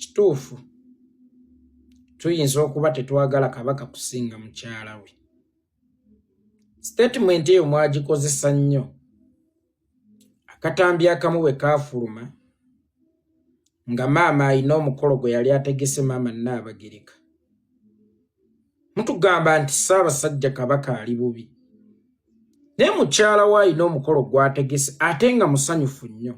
kituufu tuyinza okuba tetwagala kabaka kusinga mukyala we. Statement eyo mwagikozesa nnyo. Akatambi akamu bwe kaafuluma nga maama alina omukolo gwe yali ategese maama Nnaabagereka. Mutugamba nti Ssaabasajja Kabaka ali bubi. Naye mukyala we alina omukolo gwategese ate nga musanyufu nnyo.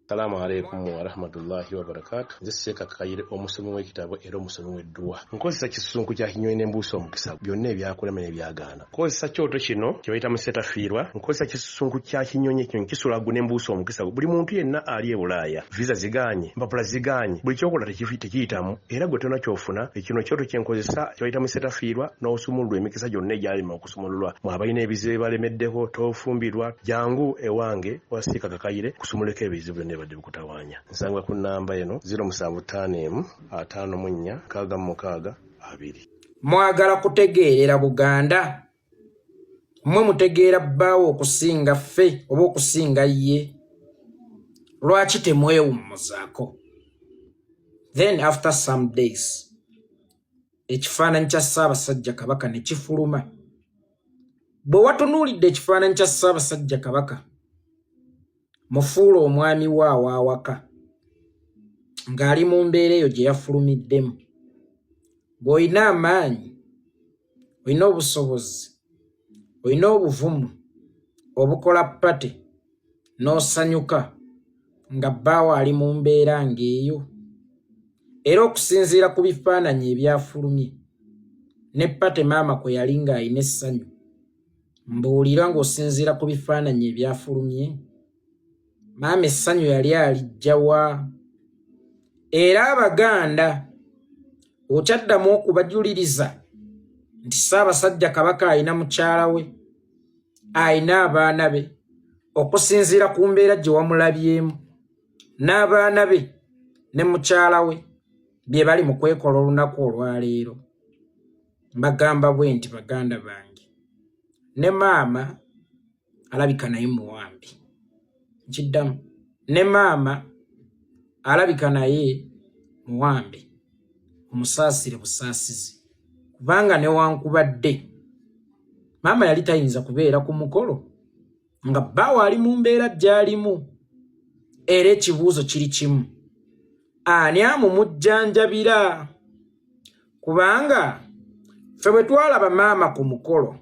Assalamu alaikum wa rahmatullahi wa barakatuh. Nze Sheikh Kayire omusomi w'ekitabo era omusomi w'edduwa. Nkozesa kisunku kya kinyonyi n'embuusi omukisa byonna ebyakulema n'ebyagaana. Nkozesa kyoto kino kye bayita musetafiirwa. Nkozesa kisunku kya kinyonyi ekinyonyi kisulagu n'embuusi omukisa. Buli muntu yenna ali e Bulaaya visa ziganye, mpapula ziganye, buli kyokola tekiyitamu era gwe tonna kyofuna. Ekino kyoto kye nkozesa kye bayita musetafiirwa n'osumululwa emikisa gyonna egyalima okusumululwa. Mwabalina ebizibu ebalemeddeko tofumbirwa jangu ewange wa Sheikh Kayire kusumuleka ebizibu byonna badde bukutawanya. Nsanga ku namba eno 0755662. Mwagala kutegeerera Buganda? Mmwe mutegeera bbaawo okusinga ffe oba okusinga ye? Lwaki temwewummuzaako? Then after some days ekifaananyi kya Ssaabasajja Kabaka ne kifuluma. Bwe watunuulidde ekifaananyi kya Ssaabasajja Kabaka mufuula omwami waawe awaka ng'ali mu mbeera eyo gye yafulumiddemu. Bw'olina amaanyi, olina obusobozi, olina obuvumu obukola pate n'osanyuka nga bbaawo ali mu mbeera ng'eyo. Era okusinziira ku bifaananyi ebyafulumye ne pate maama kwe yali ng'alina essanyu, mbuulira ng'osinziira ku bifaananyi ebyafulumye maama essanyu yali alijjawa. Era Abaganda okyaddamu okubajuliriza nti Ssaabasajja Kabaka alina mukyala we, alina abaana be, okusinziira ku mbeera gye wamulabyemu, n'abaana be ne mukyala we bye bali mu kwekola olunaku olwaleero. Mbagamba bwe nti baganda bange, ne maama alabika naye muwambi. Kiddamu, ne maama alabika naye muwambe, omusaasire busaasizi, kubanga newankubadde maama yali tayinza kubeera ku mukolo nga bbaawo ali mu mbeera gy'alimu. Era ekibuuzo kiri kimu, ani amumujjanjabira? Kubanga ffe bwe twalaba maama ku mukolo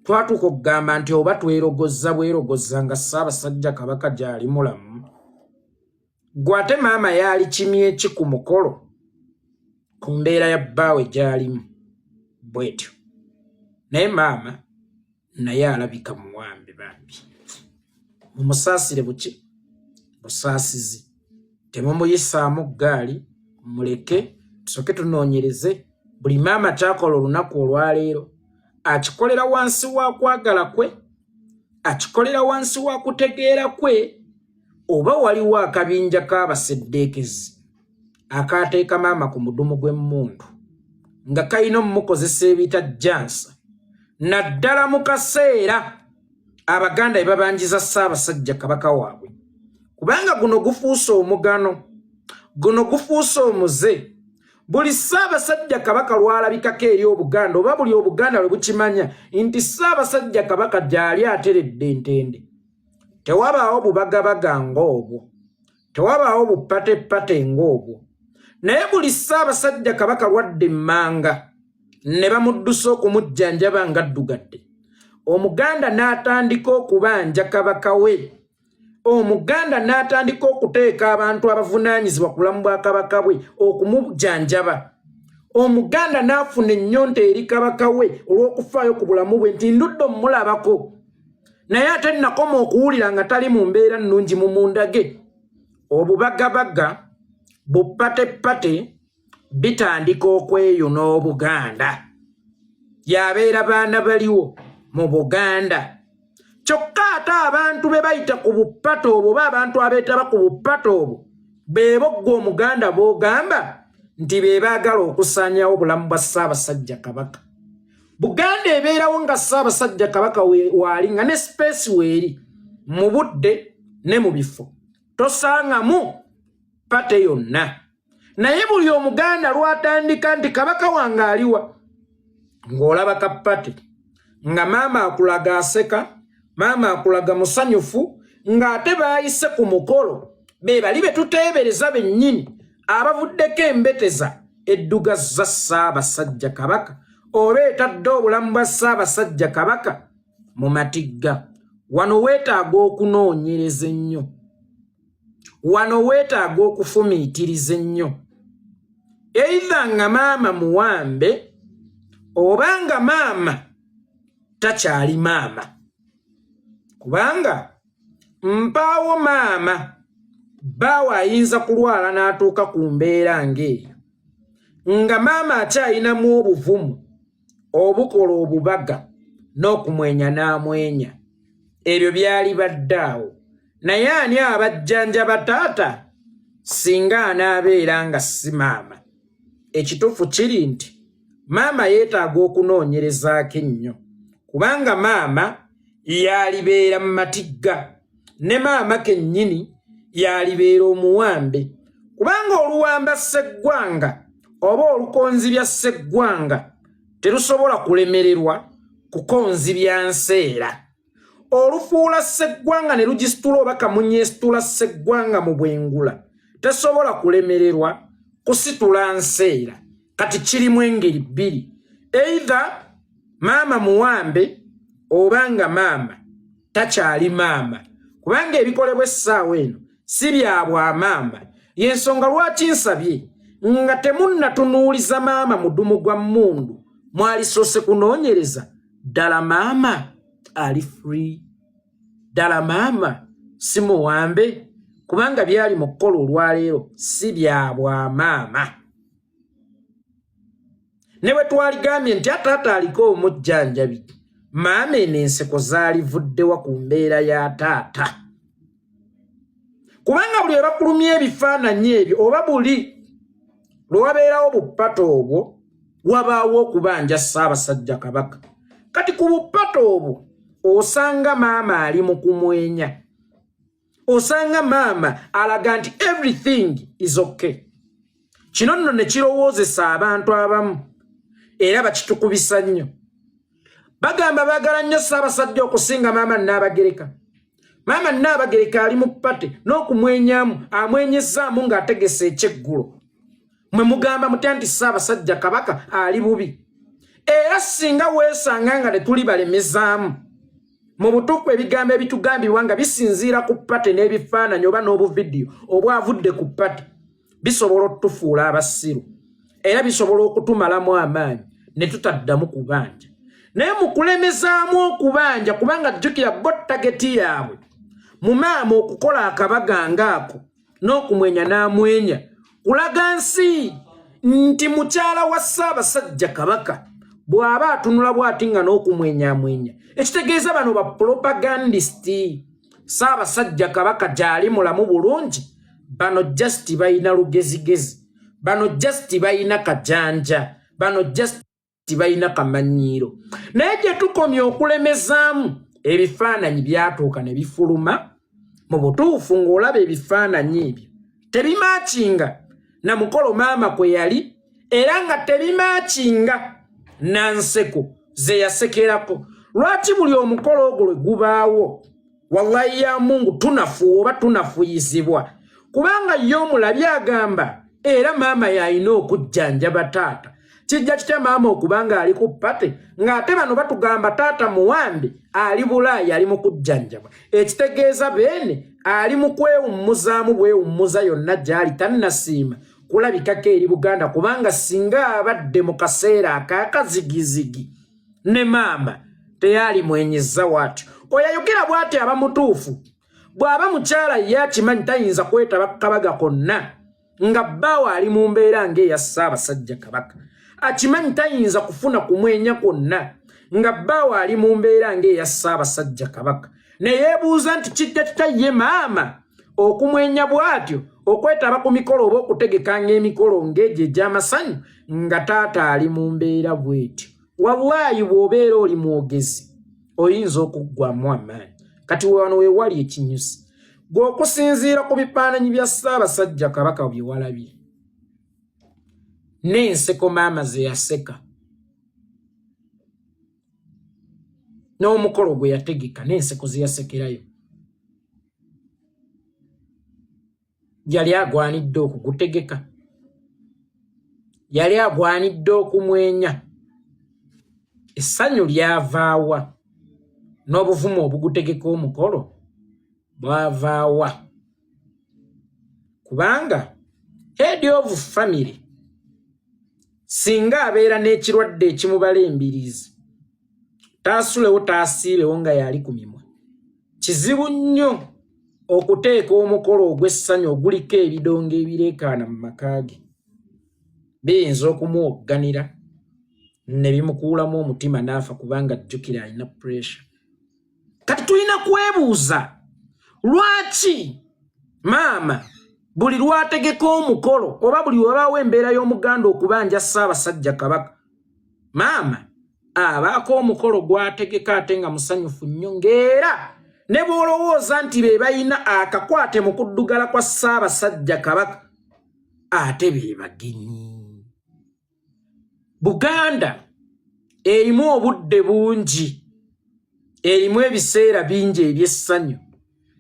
twatuuka okugamba nti oba twerogoza bwerogoza nga Ssaabasajja Kabaka gy'ali mulamu. Gwe ate maama yaali kimye ki ku mukolo ku mbeera ya bbaawe gy'alimu? Bwetyo naye maama naye alabika muwambe bambi. Mumusaasire buki? Busaasizi. Temumuyisaamu ggaali, muleke tusooke tunoonyereze buli maama kyakola olunaku olwaleero. Akikolera wansi wa kwagala kwe, akikolera wansi wa kutegeera kwe, oba waliwo akabinja k'abaseddeekezi akaateeka maama ku mudumu gw'emmundu nga kalina omumukozesa ebitajjansa, naddala mu kaseera Abaganda ebabanjiza Ssaabasajja Kabaka waabwe. Kubanga guno gufuuse omugano, guno gufuuse omuze. Buli Ssaabasajja Kabaka lwalabikako eri Obuganda oba buli Obuganda lwe bukimanya nti Ssaabasajja Kabaka gy'ali ateredde entende, tewabaawo bubagabaga ng'obwo, tewabaawo bupatepate ng'obwo. Naye buli Ssaabasajja Kabaka lwadde emmanga ne bamuddusa okumujjanjaba ng'addugadde, Omuganda n'atandika okubanja Kabaka we. Omuganda n'atandika okuteeka abantu abavunaanyizibwa ku bulamu bwa Kabaka bwe okumujjanjaba. Omuganda n'afuna ennyonta eri Kabaka we olw'okufaayo ku bulamu bwe nti ndudde omulabako, naye ate nakoma okuwulira nga tali mu mbeera nnungi mu munda ge. Obubagabaga, bupatepate bitandika okweyuna Obuganda. Yabeera baana baliwo mu Buganda. Kyokka ate abantu be bayita ku bupato obwo oba abantu abeetaba ku bupato obwo beebo ggwe Omuganda b'ogamba nti be baagala okusaanyawo obulamu bwa Ssaabasajja Kabaka. Buganda ebeerawo nga Ssaabasajja Kabaka waali nga ne space weeri mu budde ne mu bifo. Tosangamu pate yonna. naye buli omuganda lwatandika nti kabaka wange aliwa ng'olaba kapate nga maama akulaga aseka maama akulaga musanyufu ng'ate baayise ku mukolo be bali be tuteebereza bennyini abavuddeko embeteza edduga za Ssaabasajja Kabaka oba etadde obulamu bwa Ssaabasajja Kabaka mu matigga. Wano weetaaga okunoonyereza ennyo, wano weetaaga okufumiitiriza ennyo. Eitha nga maama muwambe oba nga maama takyali maama, kubanga mpaawo maama bbaawe ayinza kulwala n'atuuka ku mbeera ng'eyo nga maama akyayinamu obuvumu obukola obubaga n'okumwenya n'amwenya. Ebyo byali baddaawo, naye ani abajjanjaba taata singa anaabeera nga si maama? Ekituufu kiri nti maama yeetaaga okunoonyerezaako ennyo, kubanga maama yalibeera mu matigga ne maama kennyini yalibeera omuwambe, kubanga oluwamba sseggwanga oba olukonzibya sseggwanga terusobola kulemererwa kukonzibya nseera. Olufuula sseggwanga ne lugisitula oba kamunyeesitula sseggwanga mu bwengula tesobola kulemererwa kusitula nseera. Kati kirimu engeri bbiri, eitha maama muwambe oba nga maama takyali maama, kubanga ebikolebwa essaawa eno si bya bwamaama. Y'ensonga lwaki nsabye nga temunnatunuuliza maama mudumu gwa mmundu mwalisoose kunoonyereza ddala maama ali free, ddala maama si muwambe, kubanga byali mu kkola olwaleero si bya bwamaama. Ne bwe twaligambye nti ataata aliko omujjanjabi, maama eno enseko zaalivuddewa ku mbeera ya taata, kubanga buli ebakulumya ebifaananyi ebyo oba buli lwe wabeerawo buppata obwo wabaawo okubanja Ssaabasajja Kabaka. Kati ku buppata obwo osanga maama ali mu kumwenya, osanga maama alaga nti everything is okay. Kino nno ne kirowoozesa abantu abamu era bakitukubisa nnyo. Bagamba baagala nnyo Ssaabasajja okusinga maama Nnaabagereka. Maama Nnaabagereka ali mu ppate n'okumwenyamu amwenyezaamu ng'ategesa ekyeggulo. Mwe mugamba mutya nti Ssaabasajja Kabaka ali bubi. Era singa weesanga nga tetuli balemezaamu, mu butuufu ebigambo ebitugambibwa nga bisinziira ku ppate n'ebifaananyi oba n'obuvidiyo obwavudde ku ppate bisobola okutufuula abasiru era bisobola okutumalamu amaanyi ne tutaddamu kubanja. Naye mu kulemezaamu okubanja, kubanga jjukira bo tageti yaabwe mu maama okukola akabaga ngaako n'okumwenya n'amwenya, kulaga nsi nti mukyala wa Ssaabasajja Kabaka bw'aba atunula bw'ati nga n'okumwenyamwenya, ekitegeeza bano ba propagandisiti. Ssaabasajja Kabaka gy'ali mulamu bulungi, bano just balina lugezigezi, bano just balina kajanja, bano just balina kamanyiiro. Naye gye tukomye okulemezaamu, ebifaananyi byatuuka ne bifuluma. Mu butuufu ng'olaba ebifaananyi ebyo tebimaakinga na mukolo maama kwe yali, era nga tebimaakinga na nseko ze yasekerako. Lwaki buli omukolo ogwo lwe gubaawo wallahi ya Mungu tunafuwa oba tunafuyizibwa, kubanga ye omulabi agamba era maama yalina okujjanjaba taata. Kijja kitya maama okubanga ali ku ppate ng'ate bano batugamba taata muwambe ali Bulaaya ali mu kujjanjaba? Ekitegeeza beene ali mu kwewummuzaamu bwewummuza yonna gy'ali tannasiima kulabikako eri Buganda, kubanga singa abadde mu kaseera ak'akazigizigi ne maama teyali mwenyeza watyo. Oyayogera bw'ati aba mutuufu. Bw'aba mukyala ye akimanyi tayinza kwetaba kabaga konna nga bbaawe ali mu mbeera ng'eya Ssaabasajja Kabaka. Akimanyi tayinza kufuna kumwenya kwonna nga bbaawe ali mu mbeera ng'eya Ssaabasajja Kabaka. Ne yeebuuza nti kijja kitaye maama okumwenya bw'atyo, okwetaba ku mikolo oba okutegekanga emikolo ng'egyo egy'amasanyu nga taata ali mu mbeera bw'etyo. Wallahi bw'obeera oli mwogezi oyinza okuggwamu amaanyi. Kati wano we wali ekinyusi gw'okusinziira ku bifaananyi bya Ssaabasajja Kabaka bye walabye, n'enseko maama ze yaseka n'omukolo gwe yategeka n'enseko ze yasekerayo yali agwanidde okugutegeka yali agwanidde okumwenya essanyu lyavaawa n'obuvumu obugutegeka omukolo bwavaawa kubanga head of family singa abeera n'ekirwadde ekimubala embiriizi taasulewo taasiibewo nga yali ku mimwa kizibu nnyo okuteeka omukolo ogw'essanyu oguliko ebidongo ebireekaana mu maka ge biyinza okumuwogganira ne bimukuulamu omutima n'afa kubanga ajjukira alina pressure. Kati tulina kwebuuza lwaki maama buli lwategeka omukolo oba buli wabaawo embeera y'omuganda okubanja Ssaabasajja Kabaka maama abaako omukolo gwategeka ate nga musanyufu nnyo ng'era ne bw'olowooza nti be balina akakwate mu kuddugala kwa Ssaabasajja Kabaka ate be bagenyi. Buganda erimu obudde bungi erimu ebiseera bingi eby'essanyu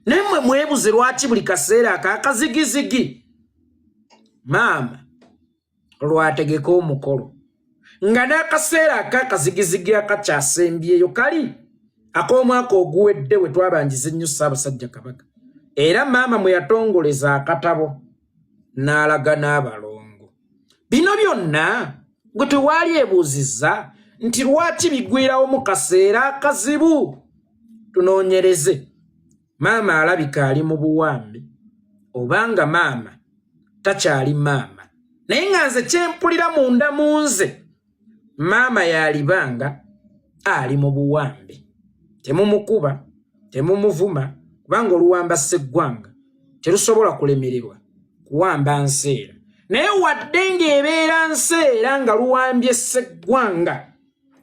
naye mmwe mwebuze lwaki buli kaseera akakazigizigi maama lwategeka omukolo nga n'akaseera akakazigizigi akakyasembyeyo kali ak'omwaka oguwedde we twabanjiza ennyo Ssaabasajja Kabaka era maama mwe yatongoleza akatabo n'alaga n'abalongo. Bino byonna gwe tewaali ebuuzizza nti lwaki bigwirawo mu kaseera akazibu. Tunoonyereze maama alabika ali mu buwambe obanga maama takyali maama naye nga nze kyempulira munda mu nze maama yalibanga ali mu buwambe. Temumukuba temumuvuma kubanga oluwamba sseggwanga terusobola kulemererwa kuwamba nseera naye wadde ng'ebeera nseera nga luwambye sseggwanga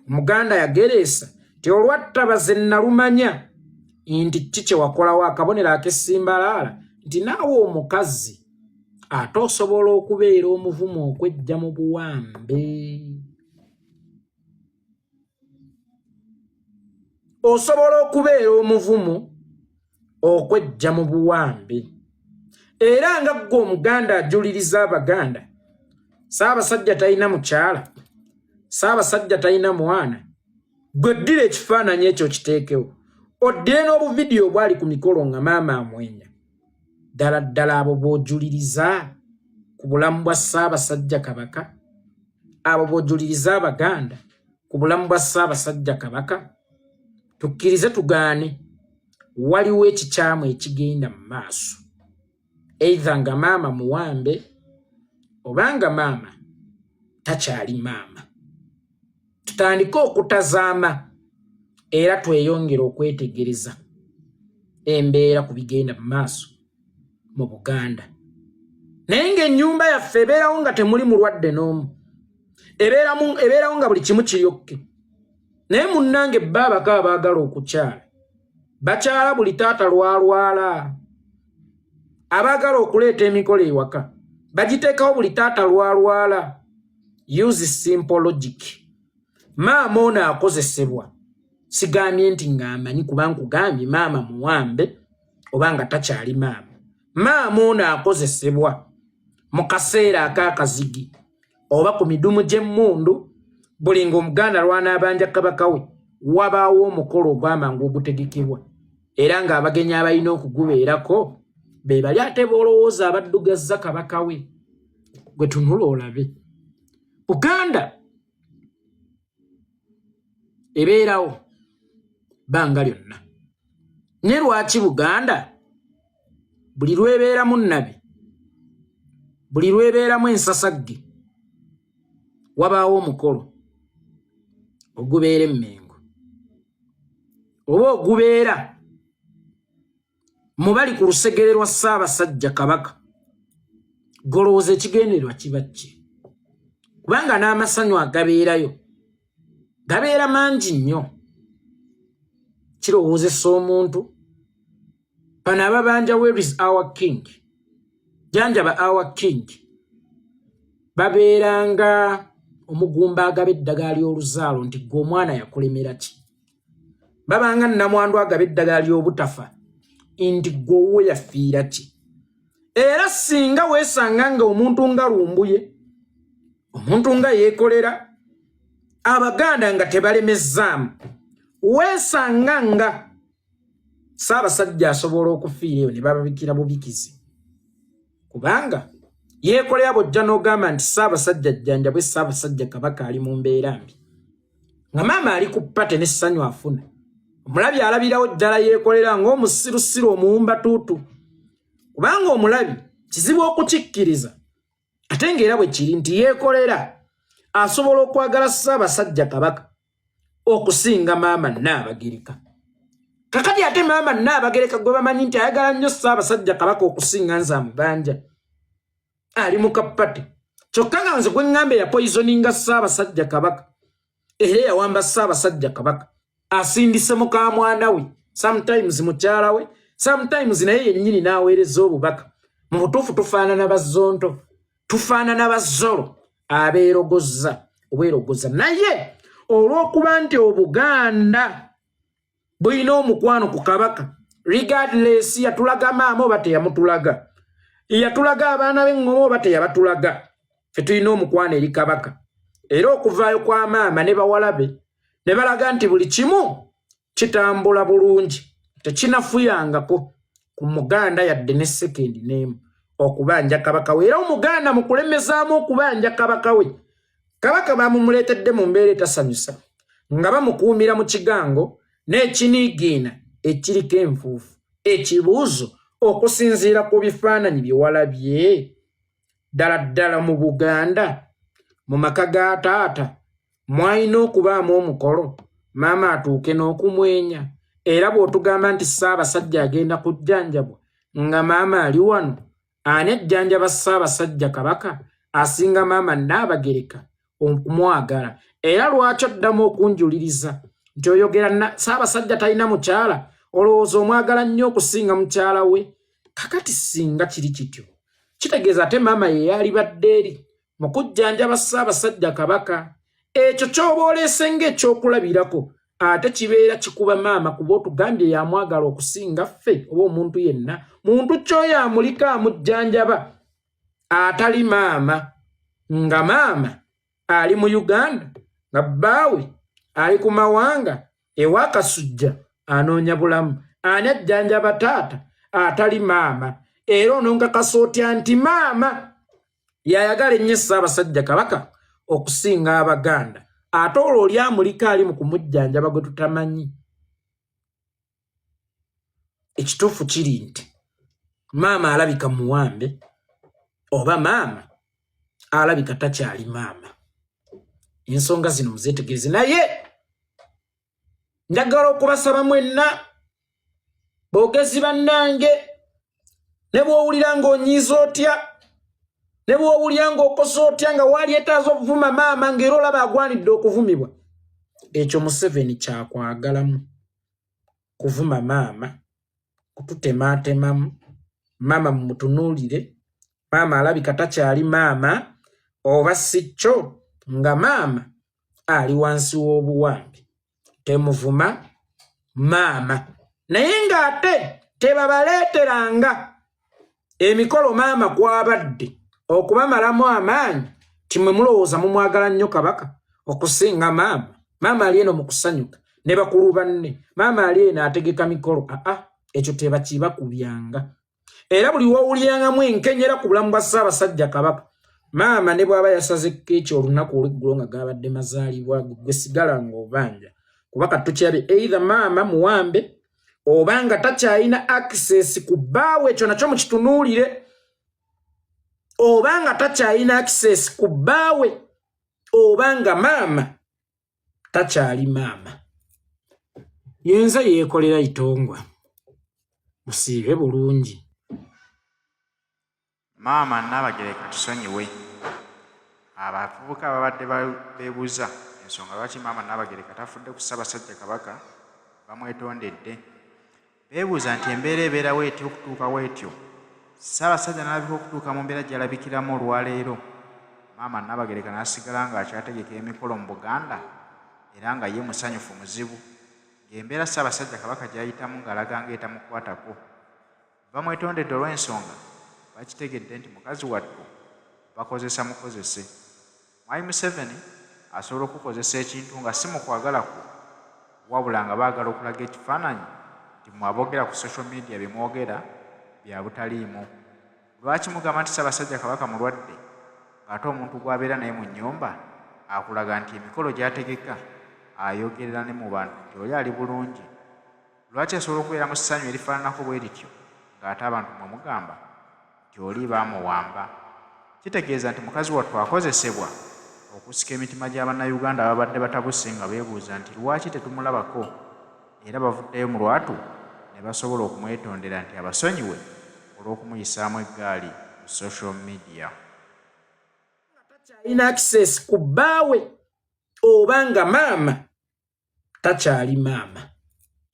Omuganda yagereesa ti olwattabaze nalumanya nti kiki wakolawo akabonero ak'essimbalaala nti naawe omukazi ate osobola okubeera omuvumu okwejja mu buwambe. Osobola okubeera omuvumu okwejja mu buwambe era nga ggwe Omuganda ajuliriza Abaganda Ssaabasajja talina mukyala Ssaabasajja talina mwana gwe ddira ekifaananyi ekyo kiteekewo oddire n'obuvidiyo bwali ku mikolo nga maama amwenya ddala ddala abo bw'ojuliriza ku bulamu bwa Ssaabasajja Kabaka abo bw'ojuliriza Abaganda ku bulamu bwa Ssaabasajja Kabaka tukkirize tugaane waliwo ekikyamu ekigenda mu maaso either nga maama muwambe obanga maama takyali maama. Tutandike okutazaama era tweyongere okwetegereza embeera ku bigenda mu maaso mu Buganda. Naye ng'ennyumba yaffe ebeerawo nga temuli mulwadde n'omu ebeerawo nga buli kimu kiyokke naye munnange baabako abaagala okukyala bakyala buli taata lwalwala abaagala okuleeta emikolo ewaka bagiteekawo buli taata lwalwala. Use simple logic. Maama ono akozesebwa sigambye nti ng'amanyi kuba nkugambye maama muwambe obanga takyali maama. Maama ono akozesebwa mu kaseera ak'akazigi oba ku midumu gy'emmundu buli ng'Omuganda lw'anaabanja Kabaka we wabaawo omukolo ogw'amangu ogutegekebwa era ng'abagenyi abalina okugubeerako be bali ate boolowooza abaddugazza Kabaka we. Gwe tunula olabe Buganda ebeerawo bbanga lyonna ne lwaki Buganda buli lwebeeramu nnabi buli lwebeeramu ensasagge wabaawo omukolo ogubeera emmengo oba ogubeera mubali ku lusegere lwa Ssaabasajja Kabaka golowooza ekigendererwa kiba ki kubanga n'amasanyu agabeerayo gabeera mangi nnyo. Kirowoozesa omuntu bano ababanja where is our king janjaba our king babeeranga omugumba agaba eddagala ly'oluzaalo nti gwe omwana yakulemera ki. Babanga nnamwandu agaba eddagala ly'obutafa nti gwe owuwe yafiira ki. Era singa weesanga nga omuntu nga lumbuye, omuntu nga yeekolera, Abaganda nga tebalemezaamu, weesanga nga Ssaabasajja asobola okufiira eyo ne bababikira bubikizi. Kubanga yeekolera bw'ojja n'ogamba nti Ssaabasajja ajjanjabwe, Ssaabasajja Kabaka ali mu mbeera mbi, nga maama ali ku ppate n'essanyu afuna. Omulabi alabirawo ddala yeekolera ng'omusirusiru omuwumbatuutu. Kubanga omulabi kizibu okukikkiriza, ate ng'era bwe kiri nti yeekolera asobola okwagala Ssaabasajja Kabaka okusinga maama Nnaabagereka. Kakati ate maama Nnaabagereka gwe bamanyi nti ayagala nnyo Ssaabasajja Kabaka okusinga nze amubanja, ali mu kappate. Kyokka nga nze gwe ŋŋambe yapoisoninga Ssaabasajja Kabaka era yawamba Ssaabasajja Kabaka, asindise muka mwana we, sometimes mukyala we, sometimes naye yennyini n'aweereza obubaka. Mu butuufu tufaanana bazzonto, tufaanana bazzolo abeerogozza obwerogoza. Naye olw'okuba nti Obuganda bulina omukwano ku Kabaka, regardless yatulaga maama oba teyamutulaga, yatulaga abaana b'eŋŋoma oba teyabatulaga, ffe tulina omukwano eri Kabaka. Era okuvaayo kwa maama ne bawala be ne balaga nti buli kimu kitambula bulungi, tekinafuyangako ku Muganda yadde ne sekendi n'emu okubanja Kabaka we. Era Omuganda mu kulemezaamu okubanja Kabaka we, Kabaka bamumuleetedde mu mbeera etasanyusa, nga bamukuumira mu kigango n'ekiniigiina ekiriko enfuufu, ekibuuzo okusinziira ku bifaananyi bye walabye. Ddala ddala mu Buganda, mu maka ga taata mwalina okubaamu omukolo, maama atuuke n'okumwenya. Era bw'otugamba nti Ssaabasajja agenda kujjanjabwa nga maama ali wano, ani ajjanjaba Ssaabasajja Kabaka asinga maama Nnaabagereka okumwagala? Era lwaki oddamu okunjuliriza nti oyogera Ssaabasajja talina mukyala, olowooza omwagala nnyo okusinga mukyala we? Kakati singa kiri kityo, kitegeeza ate maama ye yalibadde eri mu kujjanjaba Ssaabasajja Kabaka. Ekyo ky'oba oleese ng'ekyokulabirako ate kibeera kikuba maama, kuba otugambye yamwagala okusinga ffe oba omuntu yenna. Muntu kyoyo amulika amujjanjaba atali maama, nga maama ali mu Uganda, nga bbaawe ali ku mawanga ewa Kasujja anoonya bulamu. Ani ajjanjaba taata atali maama? Era ononkakasa otya nti maama yayagala ennyo Ssaabasajja Kabaka okusinga Abaganda, ate olwo oli amulika ali mu kumujjanjaba gwe tutamanyi? Ekituufu kiri nti maama alabika muwambe, oba maama alabika takyali maama. Ensonga zino muzeetegereze. Naye njagala okubasaba mwenna, boogezi bannange, ne bw'owulira ng'onyiiza otya, ne bw'owulira ng'okosa otya, nga walyetaaza okuvuma maama ng'era olaba agwanidde okuvumibwa, ekyo Museveni kyakwagalamu. Kuvuma maama, kututemaatemamu, maama mumutunuulire, maama alabika takyali maama, oba si kyo nga maama ali wansi w'obuwambi. Temuvuma maama. Naye ng'ate tebabaleeteranga emikolo maama kwabadde okubamalamu amaanyi timwe mulowooza mumwagala nnyo Kabaka okusinga maama. Maama ali eno mu kusanyuka ne bakulu banne, maama ali eno ategeka mikolo. Ekyo tebakibakubyanga. Era buli wowulirangamu enkenyera ku bulamu bwa Ssaabasajja Kabaka, maama ne bw'aba yasaze keeki olunaku olw'eggulo nga gabadde mazaalibwa gwe sigala ng'obanja, kuba kati tukirabye either maama muwambe oba nga takyalina access ku bbaawe. Ekyo nakyo mukitunuulire. Oba nga takyalina access ku bbaawe, oba nga maama takyali maama. Yenza yeekolera itongwa, musiibe bulungi. Maama Nnaabagereka tusonyiwe. Abavubuka babadde beebuuza ensonga lwaki maama Nnaabagereka tafudde ku Ssaabasajja Kabaka bamwetondedde. Beebuuza nti embeera ebeerawo etya okutuukawo etyo, Ssaabasajja n'alabika okutuuka mu mbeera gy'alabikiramu olwaleero. maama Nabagereka n'asigala ng'akyategeka emikolo mu Buganda era nga ye musanyufu muzibu ng'embeera Ssaabasajja Kabaka gy'ayitamu ng'alaga ng'etamukwatako. Bamwetondedde olw'ensonga bakitegedde nti mukazi wattu bakozesa mukozese. Mwai Museveni asobola okukozesa ekintu nga si mu kwagala kwo wabula nga baagala okulaga ekifaananyi nti mwaboogera ku social media bye mwogera bya butaliimu. Lwaki mugamba nti Ssaabasajja Kabaka mulwadde ng'ate omuntu gw'abeera naye mu nnyumba akulaga nti emikolo gy'ategeka ayogerera ne mu bantu nti oli ali bulungi? Lwaki asobola okubeera mu ssanyu erifaananako bwe lityo ng'ate abantu mwe mugamba nti oli baamuwamba? Kitegeeza nti mukazi wattu akozesebwa okusika emitima gy'Abannayuganda ababadde batabuse nga beebuuza nti lwaki tetumulabako, era bavuddeyo mu lwatu ne basobola okumwetondera nti abasonyiwe olw'okumuyisaamu eggaali ku social media. Takyalina access ku bbaawe oba nga maama takyali maama.